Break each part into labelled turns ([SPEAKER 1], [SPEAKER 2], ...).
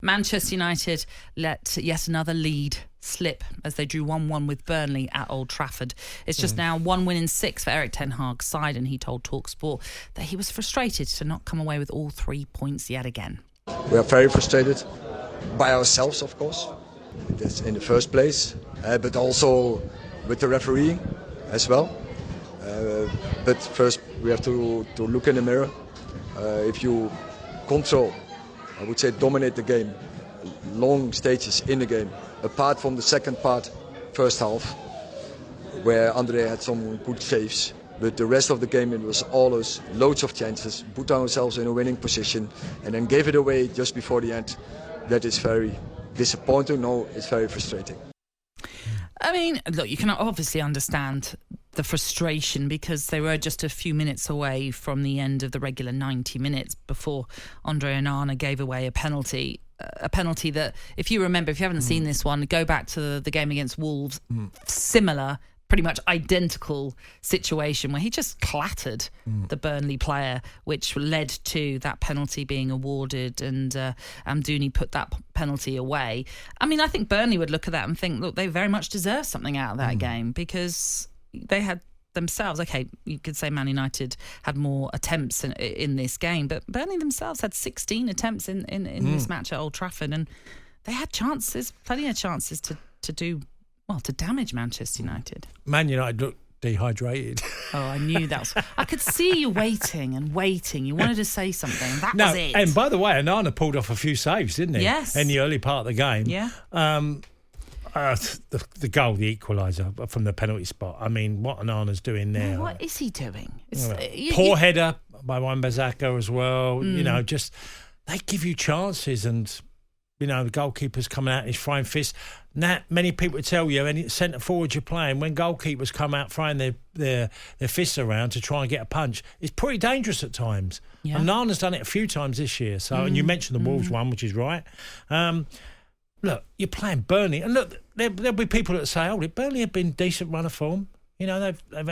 [SPEAKER 1] Manchester United let yet another lead slip as they drew 1-1 with Burnley at Old Trafford. It's just now 1 win in 6 for Erik ten Hag's side, and he told talkSPORT that he was frustrated to not come away with all 3 points yet again.
[SPEAKER 2] We are very frustrated by ourselves, of course, that's in the first place, but also with the refereeing as well. But first we have to look in the mirror. If you control, I would say dominate the game, long stages in the game, apart from the second part, first half, where Andre had some good saves. But the rest of the game, it was always loads of chances, put ourselves in a winning position, and then gave it away just before the end. That is very disappointing. No, it's very frustrating.
[SPEAKER 1] I mean, look, you can obviously understand the frustration because they were just a few minutes away from the end of the regular 90 minutes before Andre Onana gave away a penalty that, if you remember, if you haven't seen this one, go back to the game against Wolves, similar, pretty much identical situation where he just clattered the Burnley player, which led to that penalty being awarded, and Amdouni put that penalty away. I mean, I think Burnley would look at that and think, look, they very much deserve something out of that game because they had themselves, okay, you could say Man United had more attempts in this game, but Burnley themselves had 16 attempts in this match at Old Trafford, and they had chances, plenty of chances to do, well, to damage Manchester United.
[SPEAKER 3] Man United looked dehydrated.
[SPEAKER 1] Oh, I knew that was... I could see you waiting and waiting. You wanted to say something. That was it.
[SPEAKER 3] And by the way, Onana pulled off a few saves, didn't he?
[SPEAKER 1] Yes.
[SPEAKER 3] In the early part of the game.
[SPEAKER 1] Yeah.
[SPEAKER 3] The goal, the equaliser from the penalty spot. I mean, what Onana's doing there.
[SPEAKER 1] Well, what is he doing?
[SPEAKER 3] Poor header by Wan-Bissaka as well. You know, just they give you chances, and you know the goalkeeper's coming out in his frying fist. Nat, many people would tell you, any centre forward you're playing, when goalkeepers come out throwing their fists around to try and get a punch, it's pretty dangerous at times. Yeah. And Onana's done it a few times this year. So, and you mentioned the Wolves one, which is right. Look, you're playing Burnley, and look, there'll be people that say, "Oh, Burnley have been decent run of form. You know, they've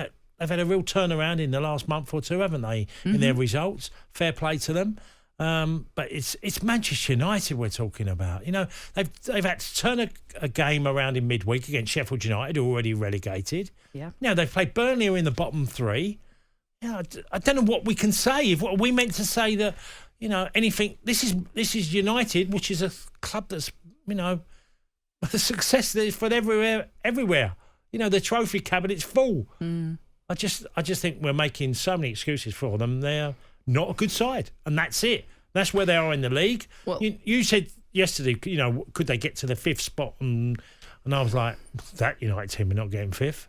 [SPEAKER 3] had a real turnaround in the last month or two, haven't they? In their results, fair play to them. But it's Manchester United we're talking about. You know, they've had to turn a game around in midweek against Sheffield United, who are already relegated. Yeah. Now they've played Burnley, who are in the bottom three. Yeah, I don't know what we can say. If what we meant to say that, you know, anything. This is United, which is a club that's, you know, the success there is for everywhere. You know, the trophy cabinet's full. I just think we're making so many excuses for them. They're not a good side, and that's it. That's where they are in the league. Well, you said yesterday, you know, could they get to the 5th spot? And I was like, that United team are not getting 5th.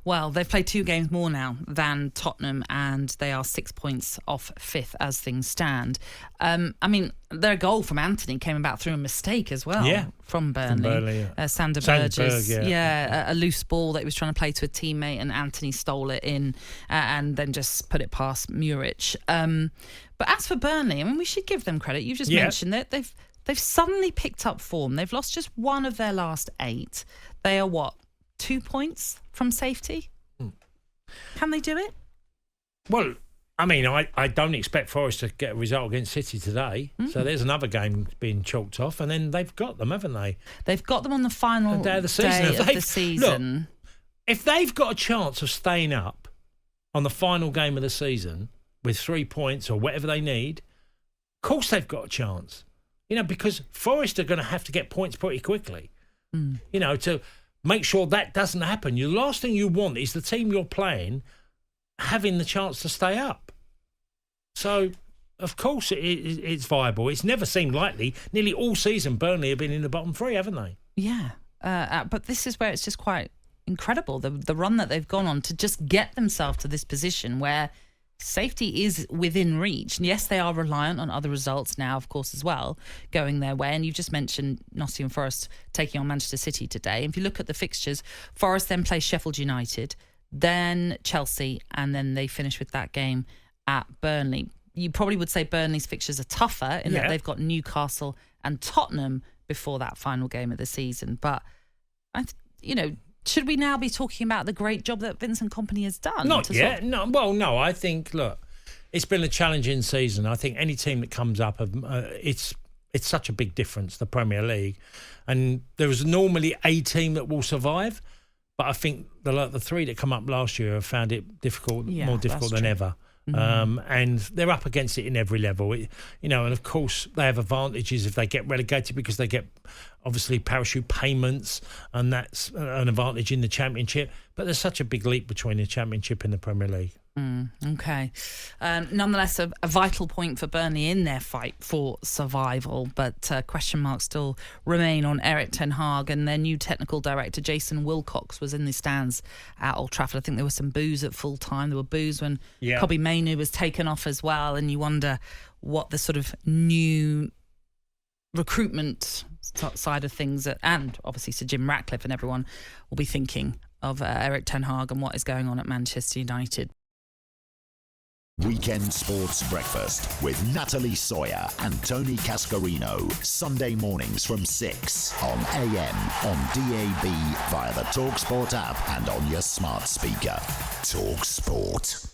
[SPEAKER 1] Well, they've played 2 games more now than Tottenham, and they are 6 points off 5th as things stand. I mean, their goal from Anthony came about through a mistake as well from Burnley. Sander Burgess, a loose ball that he was trying to play to a teammate, and Anthony stole it in and then just put it past Muric. But as for Burnley, I mean, we should give them credit. You just mentioned that they've suddenly picked up form. They've lost just 1 of their last 8. They are 2 points from safety? Can they do it?
[SPEAKER 3] Well, I mean, I don't expect Forest to get a result against City today. So there's another game being chalked off, and then they've got them, haven't they?
[SPEAKER 1] They've got them on the final day of the season.
[SPEAKER 3] Look, if they've got a chance of staying up on the final game of the season with 3 points or whatever they need, of course they've got a chance. You know, because Forest are going to have to get points pretty quickly. You know, to make sure that doesn't happen. The last thing you want is the team you're playing having the chance to stay up. So, of course, it's viable. It's never seemed likely. Nearly all season, Burnley have been in the bottom 3, haven't they?
[SPEAKER 1] Yeah. But this is where it's just quite incredible, the run that they've gone on to just get themselves to this position where safety is within reach. And yes, they are reliant on other results now, of course, as well, going their way. And you've just mentioned Nottingham Forest taking on Manchester City today. If you look at the fixtures, Forest then play Sheffield United, then Chelsea, and then they finish with that game at Burnley. You probably would say Burnley's fixtures are tougher in that they've got Newcastle and Tottenham before that final game of the season. But, should we now be talking about the great job that Vincent Kompany has done?
[SPEAKER 3] Not yet. No. I think, look, it's been a challenging season. I think any team that comes up, it's it's such a big difference, the Premier League. And there is normally a team that will survive, but I think the three that come up last year have found it more difficult than ever. And they're up against it in every level, and of course they have advantages if they get relegated because they get obviously parachute payments, and that's an advantage in the Championship. But there's such a big leap between the Championship and the Premier League.
[SPEAKER 1] Okay. Nonetheless, a vital point for Burnley in their fight for survival, but question marks still remain on Erik ten Hag, and their new technical director, Jason Wilcox, was in the stands at Old Trafford. I think there was some boos at full time. There were boos when Kobbie Mainoo was taken off as well, and you wonder what the sort of new recruitment side of things, and obviously Sir Jim Ratcliffe and everyone will be thinking of Erik ten Hag and what is going on at Manchester United.
[SPEAKER 4] Weekend Sports Breakfast with Natalie Sawyer and Tony Cascarino. Sunday mornings from 6 on AM, on DAB, via the talkSPORT app and on your smart speaker. talkSPORT.